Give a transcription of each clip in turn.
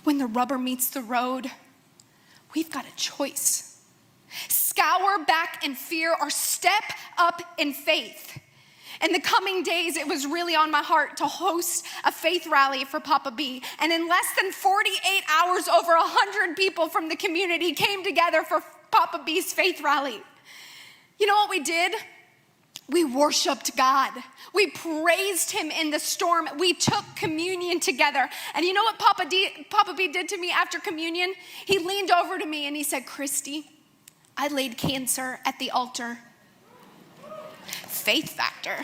when the rubber meets the road, we've got a choice. Scour back in fear or step up in faith. In the coming days, it was really on my heart to host a faith rally for Papa B. And in less than 48 hours, over 100 people from the community came together for Papa B's faith rally. You know what we did? We worshiped God. We praised him in the storm. We took communion together. And you know what Papa B did to me after communion? He leaned over to me and he said, Christy, I laid cancer at the altar. Faith factor.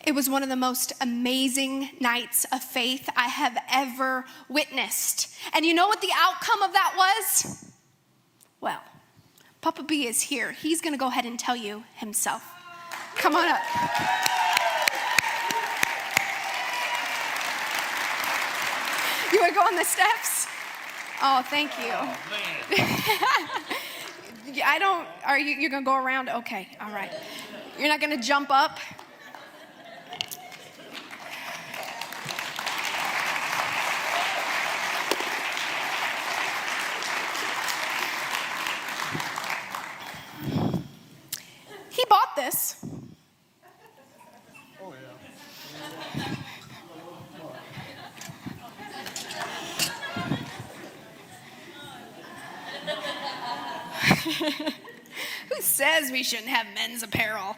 It was one of the most amazing nights of faith I have ever witnessed. And you know what the outcome of that was? Well, Papa B is here. He's going to go ahead and tell you himself. Come on up. You want to go on the steps? Oh, thank you. Oh, you're going to go around? Okay, all right. You're not going to jump up? He bought this. Oh, yeah. Who says we shouldn't have men's apparel?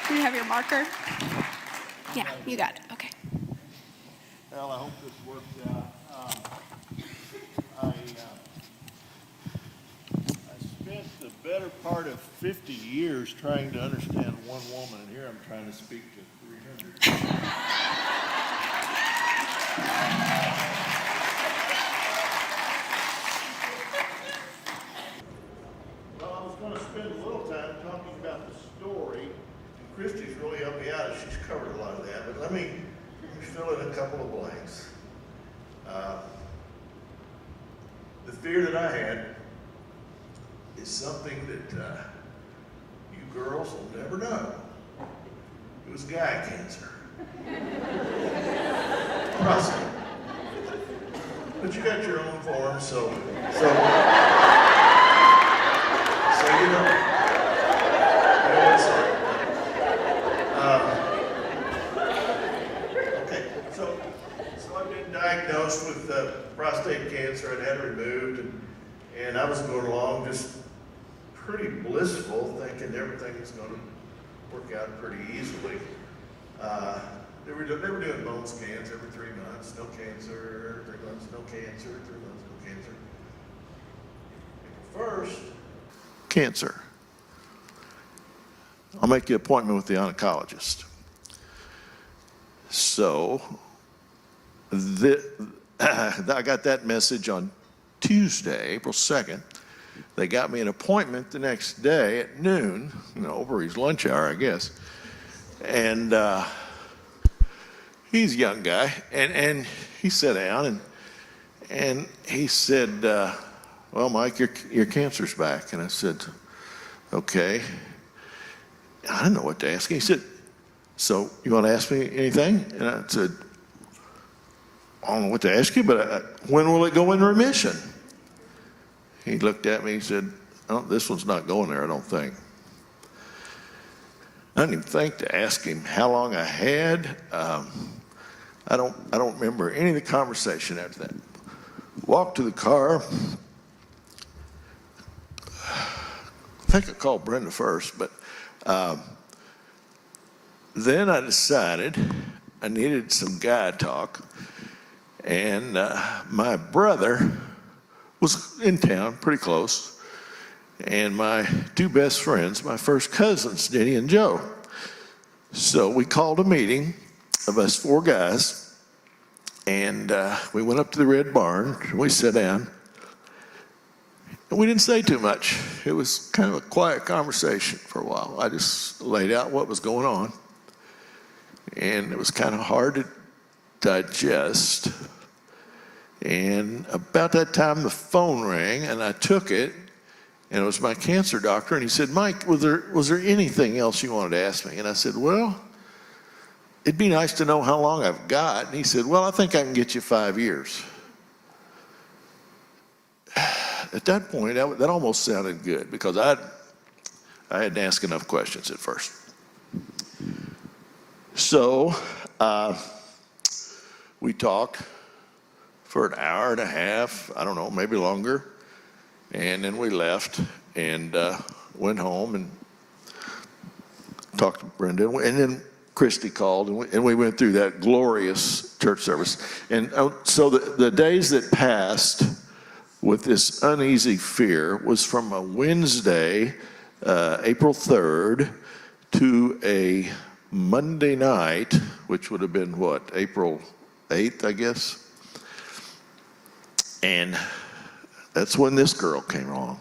Do you have your marker? Yeah, you got it. Okay. Well, I hope this works out. I spent the better part of 50 years trying to understand one woman, and here I'm trying to speak to 300. Well, I was going to spend a little time talking about the story, and Christy's really helped me out. She's covered a lot of that, but let me fill in a couple of blanks. The fear that I had is something that you girls will never know. It was guy cancer. Prostate. But you got your own form, so you know. You know what's up. Okay, so I've been diagnosed with prostate cancer. I'd had it removed, and I was going along just pretty blissful, thinking everything was going to work out pretty easily. They were doing bone scans every 3 months, no cancer, 3 months, no cancer, 3 months, no cancer. First, cancer. I'll make the appointment with the oncologist. So, I got that message on Tuesday, April 2nd. They got me an appointment the next day at noon, over his lunch hour, I guess. And he's a young guy, and he sat down, and he said, well, Mike, your cancer's back. And I said, okay. I didn't know what to ask him. He said, so you want to ask me anything? And I said, I don't know what to ask you, but when will it go into remission? He looked at me, he said, this one's not going there, I don't think. I didn't even think to ask him how long I had. I don't remember any of the conversation after that. Walked to the car. I think I called Brenda first, but then I decided I needed some guy talk, and my brother was in town, pretty close, and my two best friends, my first cousins, Denny and Joe. So we called a meeting of us four guys, and we went up to the Red Barn, and we sat down, and we didn't say too much. It was kind of a quiet conversation for a while. I just laid out what was going on, and it was kind of hard to digest. And about that time, the phone rang, and I took it, and it was my cancer doctor, and he said, Mike, was there anything else you wanted to ask me? And I said, well, it'd be nice to know how long I've got. And he said, well, I think I can get you 5 years. At that point, that almost sounded good, because I hadn't asked enough questions at first. So we talked for an hour and a half, I don't know, maybe longer. And then we left and went home and talked to Brenda. And then Christy called, and we went through that glorious church service. And so the days that passed with this uneasy fear was from a Wednesday, April 3rd, to a Monday night, which would have been what, April 8th, I guess. And that's when this girl came along.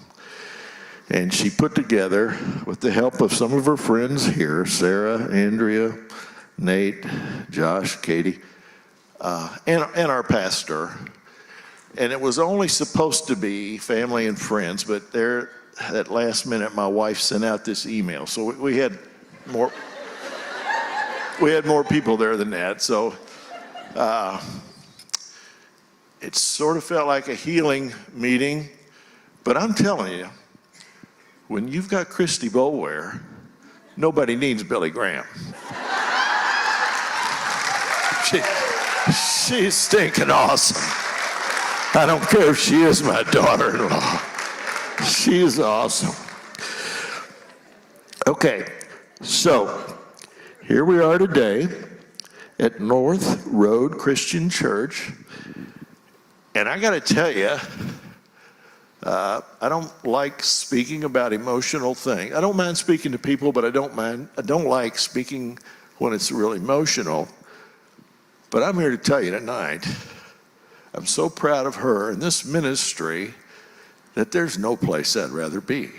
And she put together, with the help of some of her friends here, Sarah, Andrea, Nate, Josh, Katie, and our pastor. And it was only supposed to be family and friends, but there, at last minute, my wife sent out this email. So we had more people there than that. So it sort of felt like a healing meeting. But I'm telling you, when you've got Christy Boulware, nobody needs Billy Graham. She's stinking awesome. I don't care if she is my daughter-in-law. She is awesome. Okay, so here we are today at North Road Christian Church. And I got to tell you, I don't like speaking about emotional things. I don't mind speaking to people, but I don't like speaking when it's really emotional. But I'm here to tell you tonight, I'm so proud of her and this ministry that there's no place I'd rather be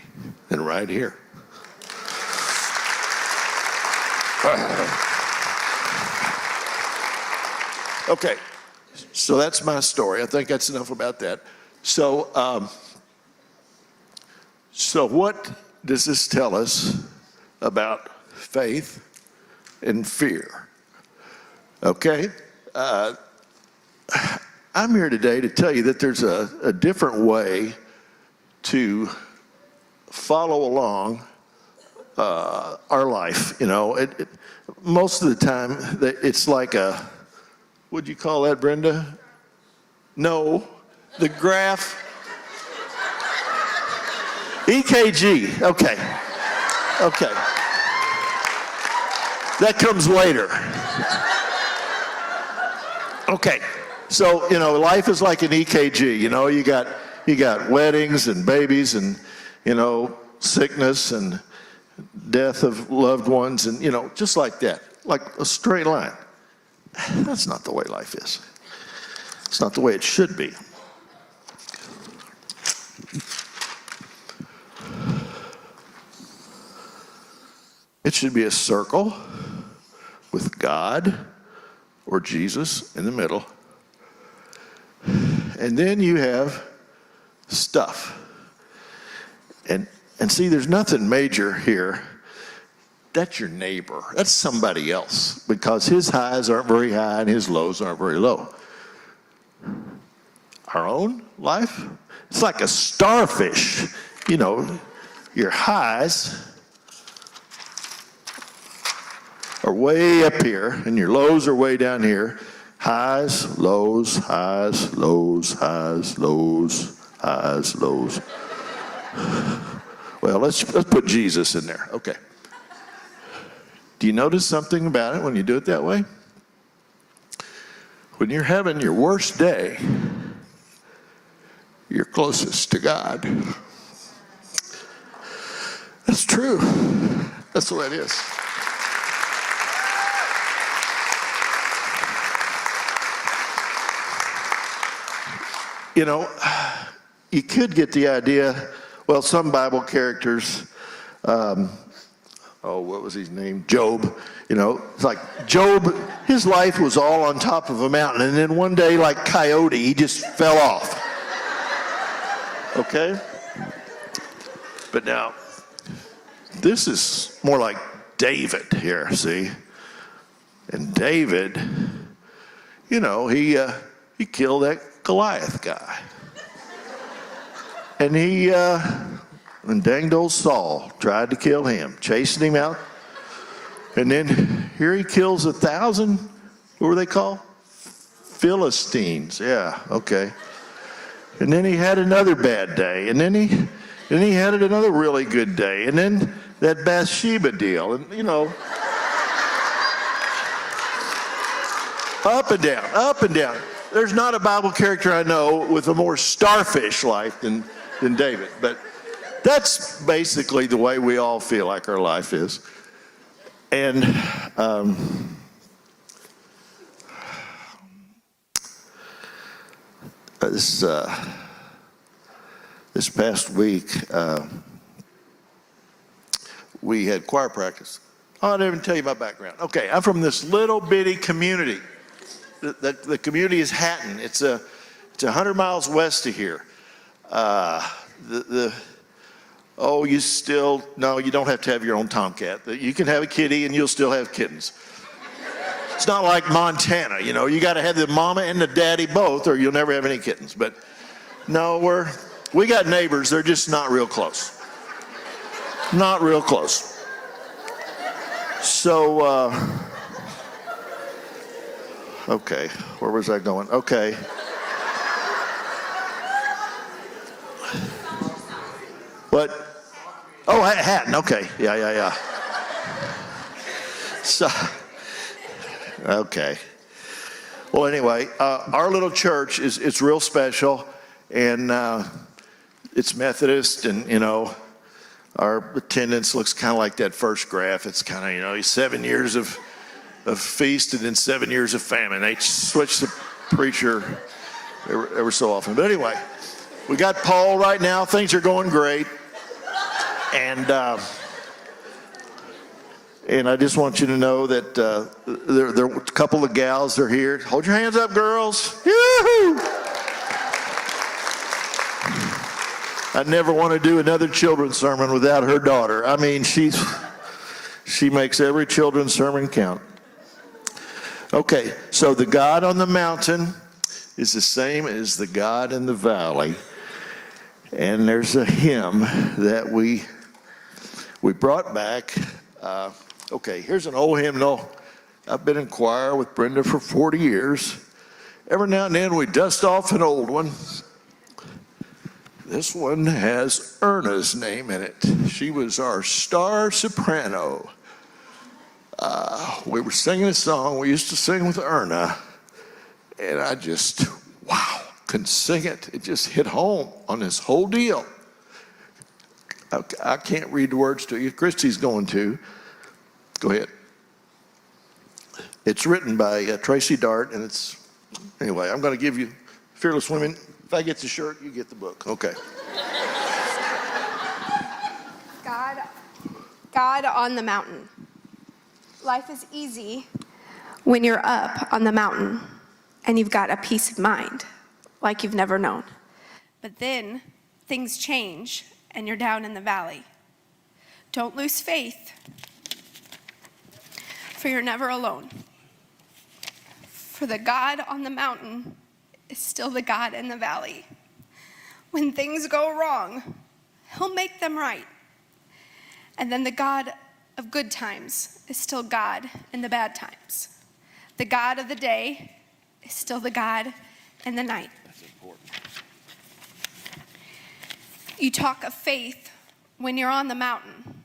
than right here. Okay, so that's my story. I think that's enough about that. So what does this tell us about faith and fear? Okay, I'm here today to tell you that there's a different way to follow along our life. You know, most of the time it's like a, what'd you call that, Brenda? No, the graph. EKG, okay. That comes later. Okay, so, you know, life is like an EKG, you know, you got weddings and babies and, you know, sickness and death of loved ones and, you know, just like that, like a straight line. That's not the way life is. It's not the way it should be. It should be a circle with God or Jesus in the middle. And then you have stuff. And see, there's nothing major here. That's your neighbor. That's somebody else, because his highs aren't very high and his lows aren't very low. Our own life, it's like a starfish. You know, your highs are way up here and your lows are way down here. Highs, lows, highs, lows, highs, lows, highs, lows. Well, let's put Jesus in there. Okay. Do you notice something about it when you do it that way? When you're having your worst day, you're closest to God. That's true. That's the way it is. You know, you could get the idea, well, some Bible characters what was his name? Job. You know, it's like Job, his life was all on top of a mountain. And then one day, like Coyote, he just fell off. Okay? But now, this is more like David here, see? And David, you know, he killed that Goliath guy. And and danged old Saul tried to kill him, chasing him out. And then here he kills 1,000, what were they called? Philistines, yeah, okay. And then he had another bad day. And then he had another really good day. And then that Bathsheba deal, and you know, up and down, up and down. There's not a Bible character I know with a more starfish life than David. But that's basically the way we all feel like our life is. And this past week, we had choir practice. Oh, I didn't even tell you my background. Okay, I'm from this little bitty community. The community is Hatton. It's 100 miles west of here. You don't have to have your own tomcat. You can have a kitty and you'll still have kittens. It's not like Montana, you know, you got to have the mama and the daddy both or you'll never have any kittens. But no, we got neighbors, they're just not real close. Not real close. So, okay, where was I going? Okay. What? Oh, Hatton, okay, yeah. So, okay. Well, anyway, our little church it's real special, and it's Methodist, and you know, our attendance looks kind of like that first graph. It's kind of, you know, 7 years of feast and then 7 years of famine. They switch the preacher every so often. But anyway, we got Paul right now. Things are going great, and I just want you to know that there are a couple of gals that are here. Hold your hands up, girls. Yoo-hoo! I never want to do another children's sermon without her daughter. I mean, she makes every children's sermon count. Okay, so the God on the mountain is the same as the God in the valley. And there's a hymn that we brought back. Okay, here's an old hymnal. I've been in choir with Brenda for 40 years. Every now and then we dust off an old one. This one has Erna's name in it. She was our star soprano. We were singing a song we used to sing with Erna, and I just, couldn't sing it. It just hit home on this whole deal. I can't read the words to you. Christy's going to. Go ahead. It's written by Tracy Dart, and anyway, I'm going to give you Fearless Women. If I get the shirt, you get the book. Okay. God on the mountain. Life is easy when you're up on the mountain and you've got a peace of mind like you've never known. But then things change and you're down in the valley. Don't lose faith, for you're never alone. For the God on the mountain is still the God in the valley. When things go wrong, he'll make them right. And then the God of good times is still God in the bad times. The God of the day is still the God in the night. That's important. You talk of faith when you're on the mountain,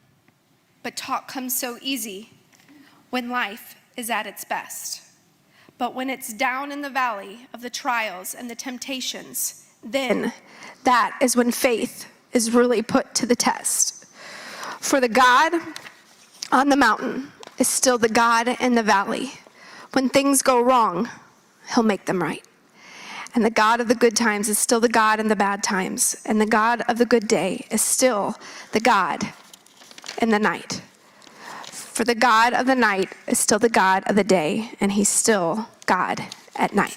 but talk comes so easy when life is at its best. But when it's down in the valley of the trials and the temptations, then that is when faith is really put to the test. For the God on the mountain is still the God in the valley. When things go wrong, he'll make them right. And the God of the good times is still the God in the bad times. And the God of the good day is still the God in the night. For the God of the night is still the God of the day, and he's still God at night.